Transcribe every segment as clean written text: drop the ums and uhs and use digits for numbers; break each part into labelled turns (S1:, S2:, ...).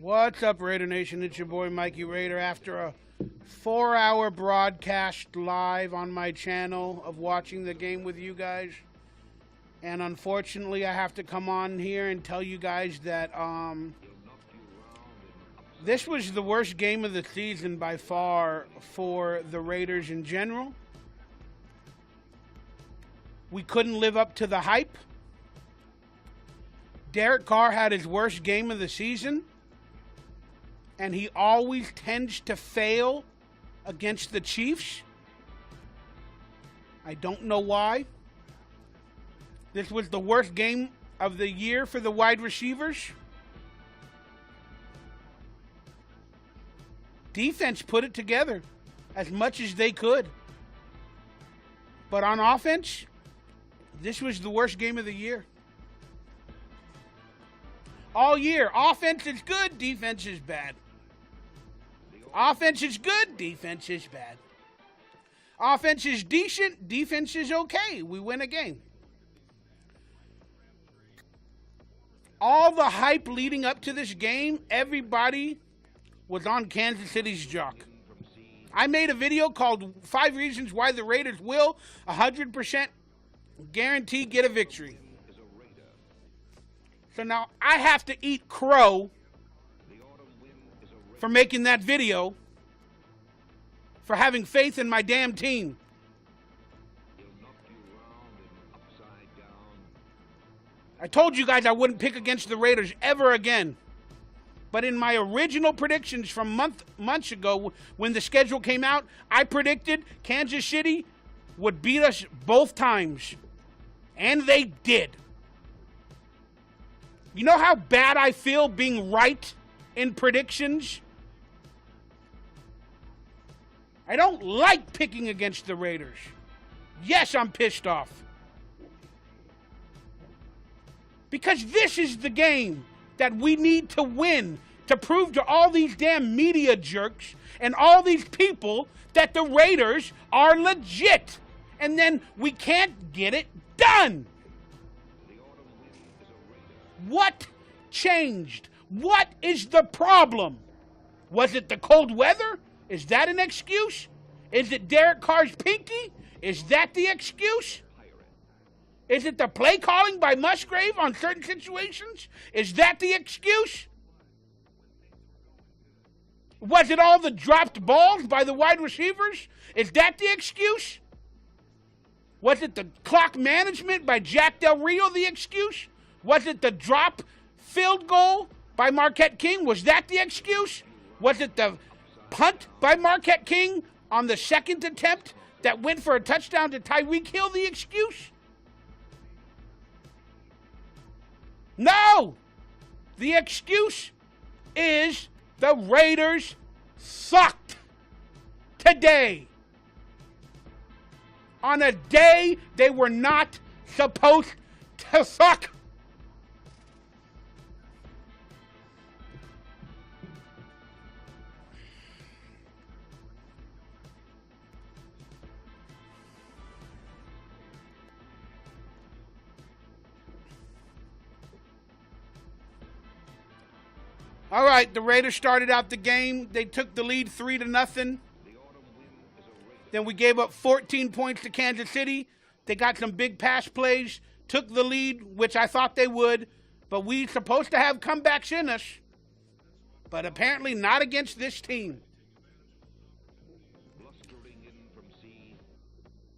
S1: What's up, Raider Nation? It's your boy, Mikey Raider. After a 4-hour broadcast live on my channel of watching the game with you guys. And unfortunately, I have to come on here and tell you guys that this was the worst game of the season by far for the Raiders in general. We couldn't live up to the hype. Derek Carr had his worst game of the season. And he always tends to fail against the Chiefs. I don't know why. This was the worst game of the year for the wide receivers. Defense put it together as much as they could. But on offense, this was the worst game of the year. All year, offense is good, defense is bad. Offense is good, defense is bad. Offense is decent, defense is okay. We win a game. All the hype leading up to this game, everybody was on Kansas City's jock. I made a video called 5 Reasons Why the Raiders will 100% guarantee get a victory. So now I have to eat crow for making that video, for having faith in my damn team. I told you guys I wouldn't pick against the Raiders ever again. But in my original predictions from months ago, when the schedule came out, I predicted Kansas City would beat us both times. And they did. You know how bad I feel being right in predictions? I don't like picking against the Raiders. Yes, I'm pissed off. Because this is the game that we need to win to prove to all these damn media jerks and all these people that the Raiders are legit. And then we can't get it done. What changed? What is the problem? Was it the cold weather? Is that an excuse? Is it Derek Carr's pinky? Is that the excuse? Is it the play calling by Musgrave on certain situations? Is that the excuse? Was it all the dropped balls by the wide receivers? Is that the excuse? Was it the clock management by Jack Del Rio the excuse? Was it the drop field goal by Marquette King? Was that the excuse? Was it the punt by Marquette King on the second attempt that went for a touchdown to Tyreek Hill the excuse? No! The excuse is the Raiders sucked today. On a day they were not supposed to suck. All right, the Raiders started out the game. They took the lead 3-0. Then we gave up 14 points to Kansas City. They got some big pass plays, took the lead, which I thought they would. But we supposed to have comebacks in us. But apparently not against this team.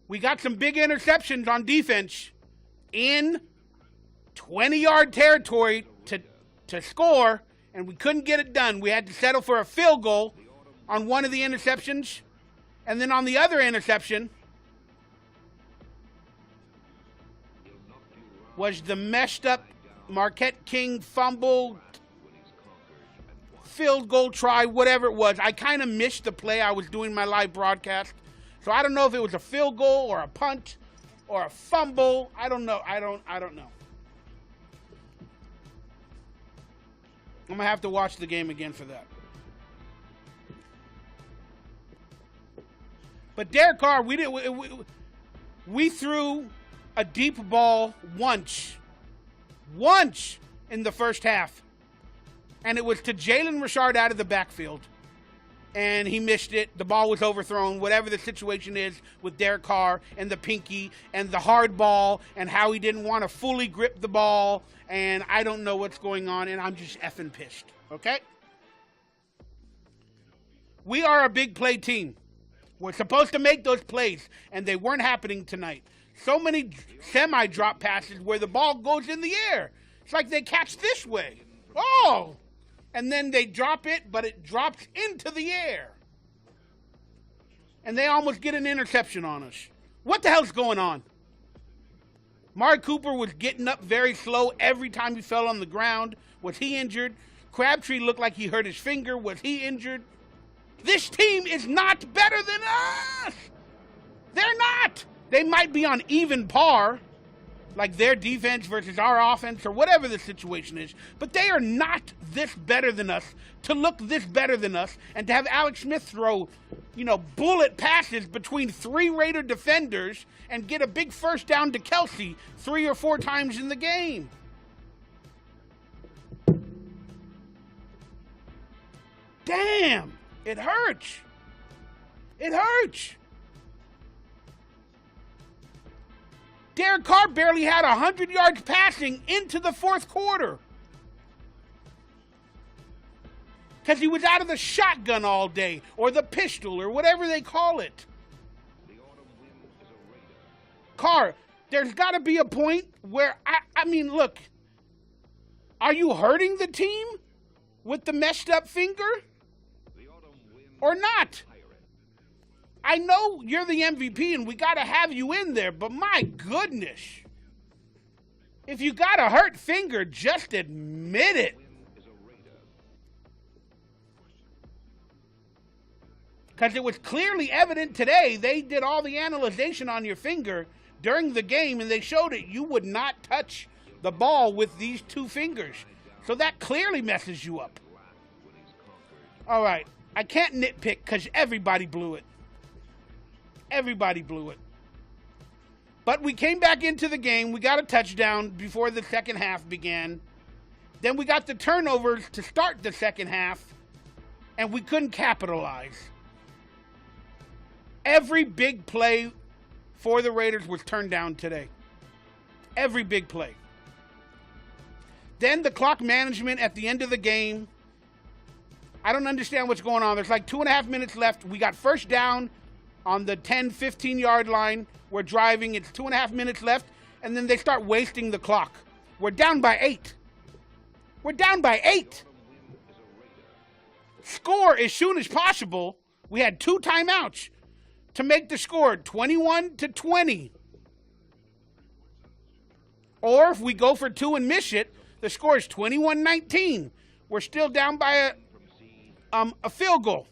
S1: We got some big interceptions on defense in 20-yard territory to score. And we couldn't get it done. We had to settle for a field goal on one of the interceptions. And then on the other interception was the messed up Marquette King fumble, field goal try, whatever it was. I kind of missed the play. I was doing my live broadcast. So I don't know if it was a field goal or a punt or a fumble. I don't know. I don't know. I'm going to have to watch the game again for that. But Derek Carr, we threw a deep ball once in the first half. and it was to Jalen Richard out of the backfield. And he missed it. The ball was overthrown, whatever the situation is with Derek Carr and the pinky and the hard ball and how he didn't want to fully grip the ball. And I don't know what's going on, and I'm just effing pissed, okay? We are a big play team. We're supposed to make those plays, and they weren't happening tonight. So many semi-drop passes where the ball goes in the air. It's like they catch this way. Oh! And then they drop it, but it drops into the air. And they almost get an interception on us. What the hell's going on? Mark Cooper was getting up very slow every time he fell on the ground. Was he injured? Crabtree looked like he hurt his finger. Was he injured? This team is not better than us. They're not. They might be on even par, like their defense versus our offense or whatever the situation is, but they are not this better than us, to look this better than us, and to have Alex Smith throw, bullet passes between 3 Raider defenders and get a big first down to Kelsey 3 or 4 times in the game. Damn, it hurts. It hurts. Derek Carr barely had 100 yards passing into the fourth quarter because he was out of the shotgun all day, or the pistol, or whatever they call it. Carr, there's got to be a point where, I mean, look, are you hurting the team with the messed up finger or not? I know you're the MVP and we got to have you in there, but my goodness. If you got a hurt finger, just admit it. Because it was clearly evident today. They did all the analyzation on your finger during the game, and they showed it. You would not touch the ball with these 2 fingers. So that clearly messes you up. All right. I can't nitpick because everybody blew it. Everybody blew it. But we came back into the game. We got a touchdown before the second half began. Then we got the turnovers to start the second half, and we couldn't capitalize. Every big play for the Raiders was turned down today. Every big play. Then the clock management at the end of the game. I don't understand what's going on. There's like 2.5 minutes left. We got first down on the 10, 15-yard line. We're driving. It's 2.5 minutes left. And then they start wasting the clock. We're down by 8. We're down by 8. Score as soon as possible. We had 2 timeouts to make the score 21-20. Or if we go for 2 and miss it, the score is 21-19. We're still down by a field goal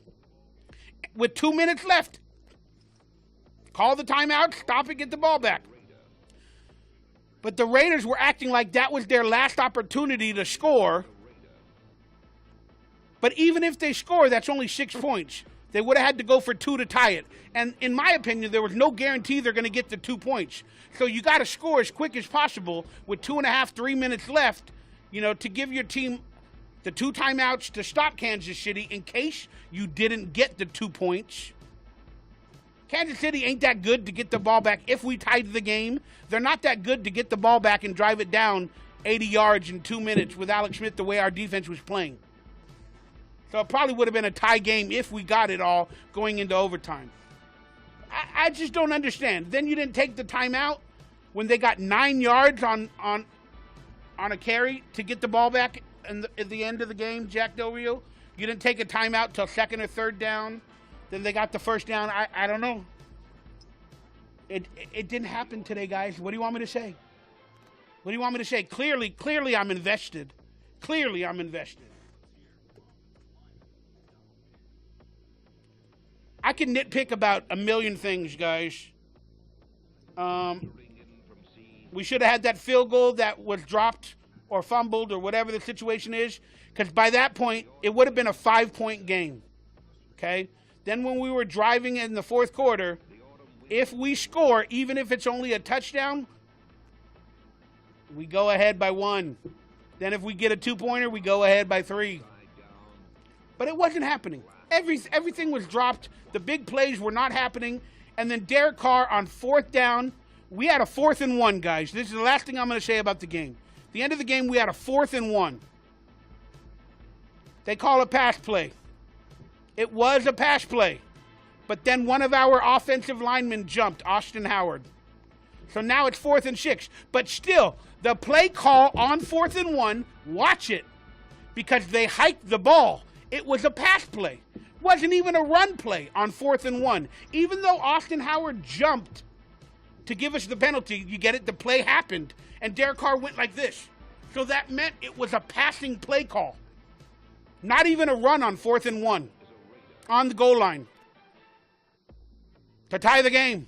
S1: with 2 minutes left. Call the timeout, stop it, get the ball back. But the Raiders were acting like that was their last opportunity to score. But even if they score, that's only 6 points. They would have had to go for 2 to tie it. And in my opinion, there was no guarantee they're going to get the 2 points. So you got to score as quick as possible with 2.5, 3 minutes left, to give your team the 2 timeouts to stop Kansas City in case you didn't get the 2 points. Kansas City ain't that good to get the ball back if we tied the game. They're not that good to get the ball back and drive it down 80 yards in 2 minutes with Alex Smith the way our defense was playing. So it probably would have been a tie game if we got it all going into overtime. I just don't understand. Then you didn't take the timeout when they got 9 yards on a carry to get the ball back at the end of the game, Jack Del Rio. You didn't take a timeout till 2nd or 3rd down. Then they got the first down. I don't know. It didn't happen today, guys. What do you want me to say? What do you want me to say? Clearly I'm invested. Clearly I'm invested. I can nitpick about a million things, guys. We should have had that field goal that was dropped or fumbled or whatever the situation is, because by that point, it would have been a 5-point game. Okay? Then when we were driving in the fourth quarter, if we score, even if it's only a touchdown, we go ahead by 1. Then if we get a 2-pointer, we go ahead by 3. But it wasn't happening. Everything was dropped. The big plays were not happening. And then Derek Carr on 4th down. We had a 4th and 1, guys. This is the last thing I'm going to say about the game. At the end of the game, we had a 4th and 1. They call a pass play. It was a pass play. But then one of our offensive linemen jumped, Austin Howard. So now it's 4th and 6. But still, the play call on 4th and 1, watch it, because they hiked the ball. It was a pass play. Wasn't even a run play on 4th and 1. Even though Austin Howard jumped to give us the penalty, you get it, the play happened, and Derek Carr went like this. So that meant it was a passing play call. Not even a run on 4th and 1 on the goal line to tie the game.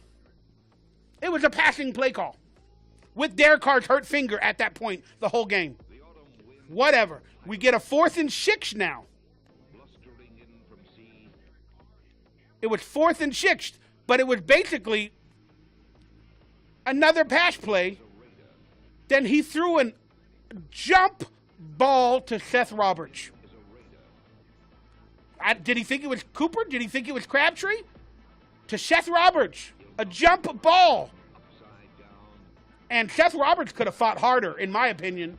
S1: It was a passing play call with Derek Carr's hurt finger at that point the whole game. Whatever. We get a 4th and 6 now. It was 4th and 6, but it was basically another pass play. Then he threw a jump ball to Seth Roberts. Did he think it was Cooper? Did he think it was Crabtree? To Seth Roberts. A jump ball. And Seth Roberts could have fought harder, in my opinion.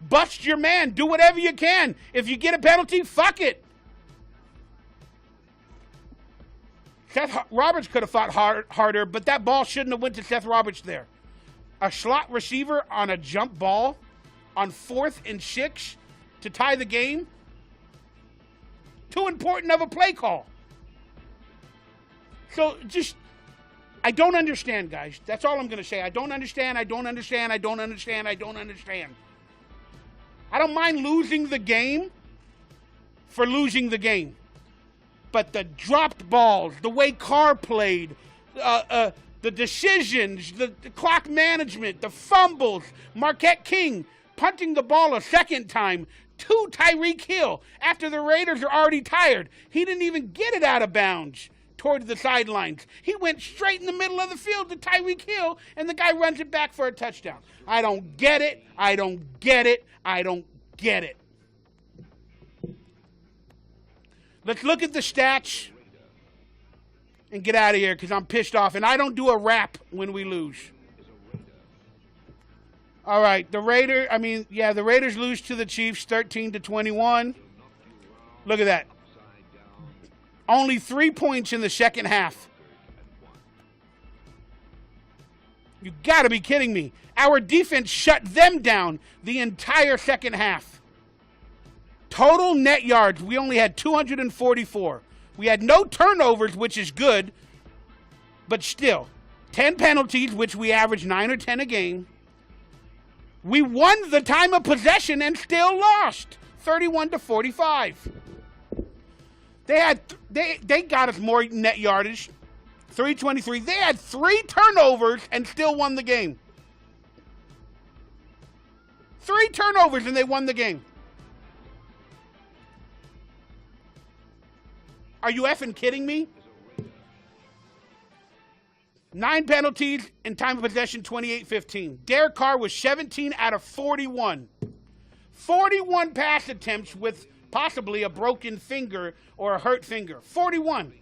S1: Bust your man. Do whatever you can. If you get a penalty, fuck it. Seth Roberts could have fought harder, but that ball shouldn't have went to Seth Roberts there. A slot receiver on a jump ball on 4th and 6 to tie the game. Too important of a play call. So just, I don't understand, guys. That's all I'm going to say. I don't understand. I don't understand. I don't understand. I don't understand. I don't mind losing the game for losing the game. But the dropped balls, the way Carr played, the decisions, the clock management, the fumbles, Marquette King punting the ball a second time to Tyreek Hill after the Raiders are already tired. He didn't even get it out of bounds toward the sidelines. He went straight in the middle of the field to Tyreek Hill, and the guy runs it back for a touchdown. I don't get it. I don't get it. I don't get it. Let's look at the stats and get out of here because I'm pissed off. And I don't do a rap when we lose. All right, the Raiders lose to the Chiefs 13-21. Look at that. Only 3 points in the second half. You got to be kidding me. Our defense shut them down the entire second half. Total net yards, we only had 244. We had no turnovers, which is good, but still, 10 penalties, which we average 9 or 10 a game. We won the time of possession and still lost, 31-45. They got us more net yardage, 323. They had 3 turnovers and still won the game. 3 turnovers and they won the game. Are you effing kidding me? 9 penalties in time of possession, 28-15. Derek Carr was 17 out of 41. 41 pass attempts with possibly a broken finger or a hurt finger. 41.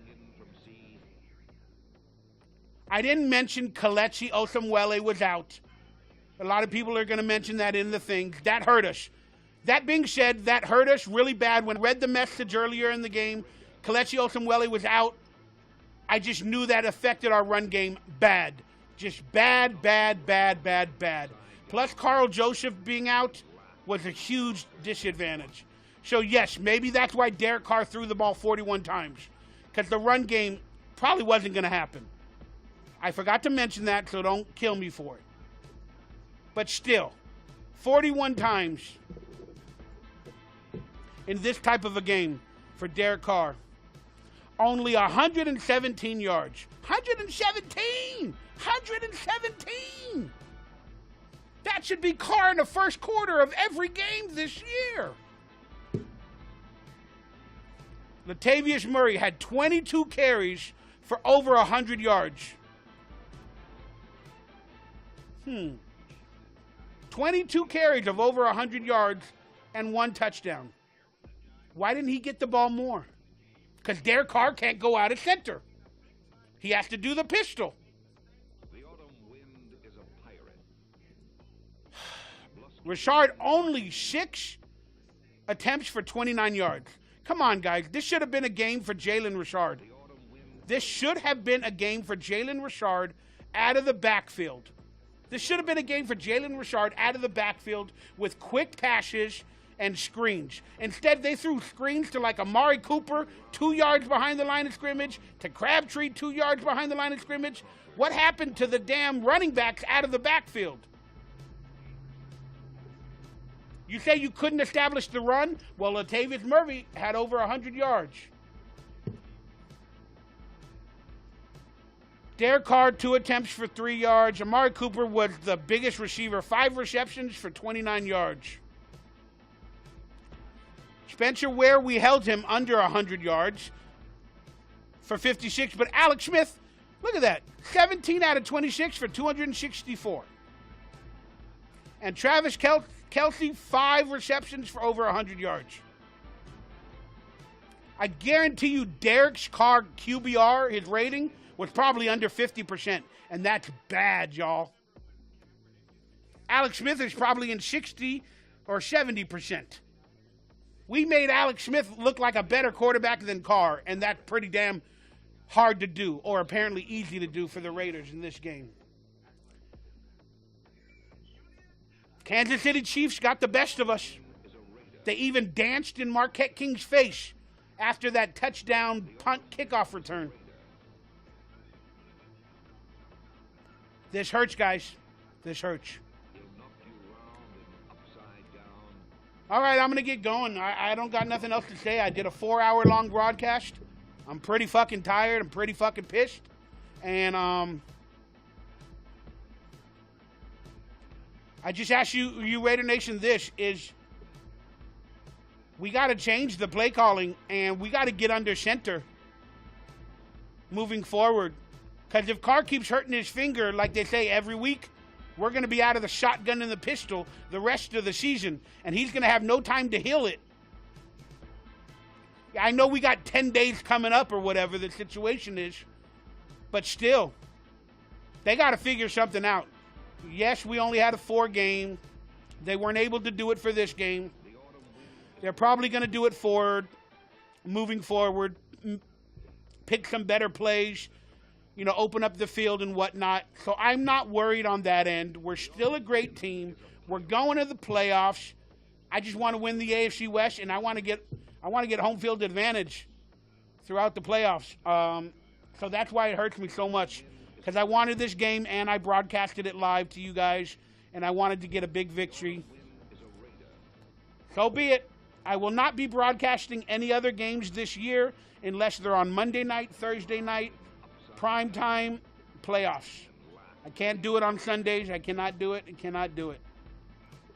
S1: I didn't mention Kelechi Osemwele was out. A lot of people are going to mention that in the thing. That hurt us. That being said, that hurt us really bad. When I read the message earlier in the game, Kelechi Osemwele was out. I just knew that affected our run game bad. Just bad. Plus, Carl Joseph being out was a huge disadvantage. So, yes, maybe that's why Derek Carr threw the ball 41 times. Because the run game probably wasn't going to happen. I forgot to mention that, so don't kill me for it. But still, 41 times in this type of a game for Derek Carr. Only 117 yards. 117! 117! That should be Carr in the first quarter of every game this year. Latavius Murray had 22 carries for over 100 yards. 22 carries of over 100 yards and 1 touchdown. Why didn't he get the ball more? Because Derek Carr can't go out of center. He has to do the pistol.
S2: The autumn wind is a pirate.
S1: Richard only 6 attempts for 29 yards. Come on, guys. This should have been a game for Jalen Richard. This should have been a game for Jalen Richard out of the backfield. This should have been a game for Jalen Richard out of the backfield with quick passes and screens. Instead, they threw screens to like Amari Cooper, 2 yards behind the line of scrimmage, to Crabtree, 2 yards behind the line of scrimmage. What happened to the damn running backs out of the backfield? You say you couldn't establish the run? Well, Latavius Murray had over 100 yards. Derek Carr, 2 attempts for 3 yards. Amari Cooper was the biggest receiver, 5 receptions for 29 yards. Spencer Ware, we held him under 100 yards for 56. But Alex Smith, look at that, 17 out of 26 for 264. And Travis Kelce, 5 receptions for over 100 yards. I guarantee you Derek's Carr QBR, his rating, was probably under 50%, and that's bad, y'all. Alex Smith is probably in 60 or 70%. We made Alex Smith look like a better quarterback than Carr, and that's pretty damn hard to do, or apparently easy to do for the Raiders in this game. Kansas City Chiefs got the best of us. They even danced in Marquette King's face after that touchdown punt kickoff return. This hurts, guys. This hurts. All right, I'm going to get going. I don't got nothing else to say. I did a 4-hour-long broadcast. I'm pretty fucking tired. I'm pretty fucking pissed. And I just ask you Raider Nation, this is, we got to change the play calling, and we got to get under center moving forward. Because if Carr keeps hurting his finger, like they say every week, we're going to be out of the shotgun and the pistol the rest of the season. And he's going to have no time to heal it. I know we got 10 days coming up or whatever the situation is. But still, they got to figure something out. Yes, we only had a 4 game. They weren't able to do it for this game. They're probably going to do it moving forward. Pick some better plays. You know, open up the field and whatnot. So I'm not worried on that end. We're still a great team. We're going to the playoffs. I just want to win the AFC West, and I want to get home field advantage throughout the playoffs. So that's why it hurts me so much, because I wanted this game and I broadcasted it live to you guys, and I wanted to get a big victory. So be it. I will not be broadcasting any other games this year unless they're on Monday night, Thursday night, prime time, playoffs. I can't do it on Sundays. I cannot do it. I cannot do it.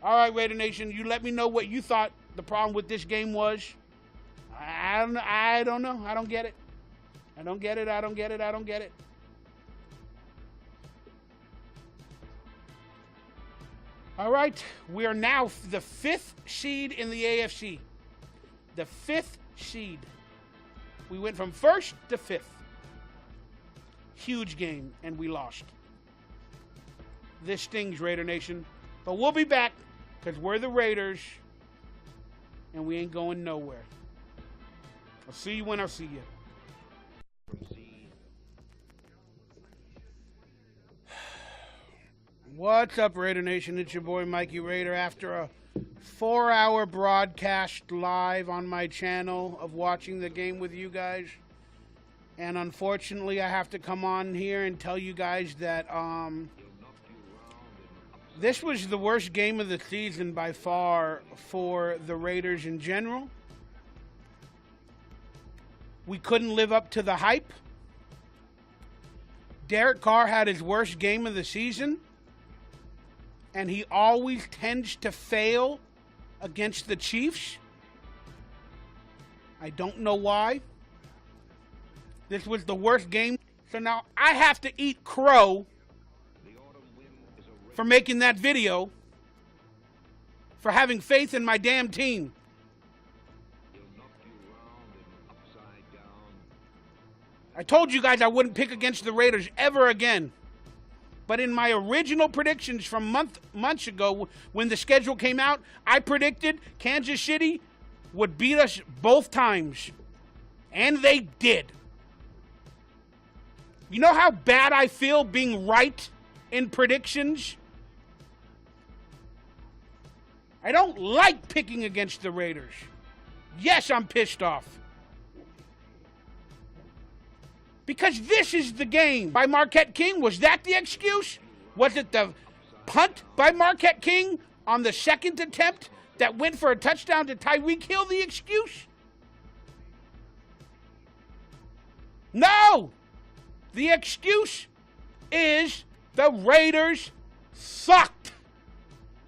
S1: All right, Raider Nation, you let me know what you thought the problem with this game was. I don't know. I don't get it. I don't get it. I don't get it. I don't get it. All right, we are now the 5th seed in the AFC. The 5th seed. We went from 1st to 5th. Huge game, and we lost. This stings, Raider Nation. But we'll be back, because we're the Raiders, and we ain't going nowhere. I'll see you when I see you. What's up, Raider Nation? It's your boy, Mikey Raider. After a 4-hour broadcast live on my channel of watching the game with you guys, and unfortunately, I have to come on here and tell you guys that this was the worst game of the season by far for the Raiders in general. We couldn't live up to the hype. Derek Carr had his worst game of the season, and he always tends to fail against the Chiefs. I don't know why. This was the worst game. So now I have to eat crow for making that video, for having faith in my damn team. I told you guys I wouldn't pick against the Raiders ever again. But in my original predictions from months ago, when the schedule came out, I predicted Kansas City would beat us both times. And they did. You know how bad I feel being right in predictions? I don't like picking against the Raiders. Yes, I'm pissed off. Because this is the game by Marquette King. Was that the excuse? Was it the punt by Marquette King on the second attempt that went for a touchdown to Tyreek Hill the excuse? No! The excuse is the Raiders sucked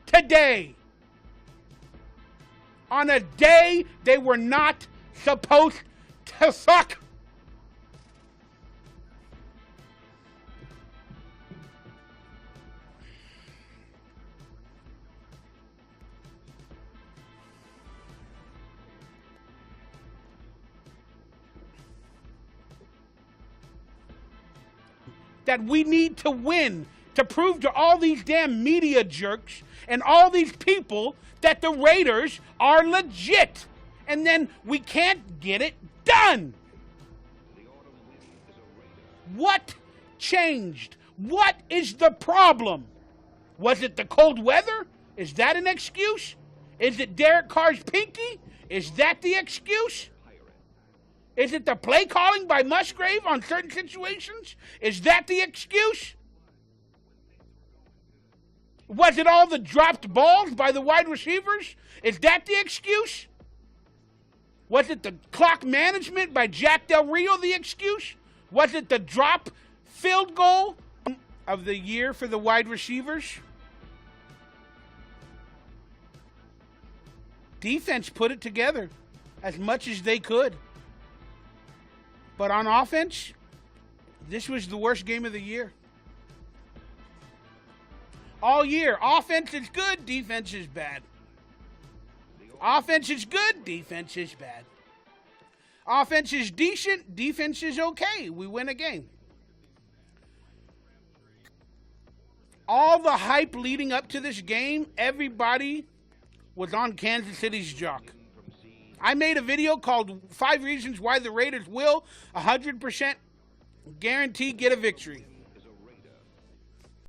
S1: today. On a day they were not supposed to suck. That we need to win to prove to all these damn media jerks and all these people that the Raiders are legit. And then we can't get it done. What changed? What is the problem? Was it the cold weather? Is that an excuse? Is it Derek Carr's pinky? Is that the excuse? Is it the play calling by Musgrave on certain situations? Is that the excuse? Was it all the dropped balls by the wide receivers? Is that the excuse? Was it the clock management by Jack Del Rio the excuse? Was it the drop field goal of the year for the wide receivers? Defense put it together as much as they could. But on offense, this was the worst game of the year. All year, offense is good, defense is bad. Offense is good, defense is bad. Offense is decent, defense is okay. We win a game. All the hype leading up to this game, everybody was on Kansas City's jock. I made a video called 5 Reasons Why the Raiders will 100% guarantee get a victory.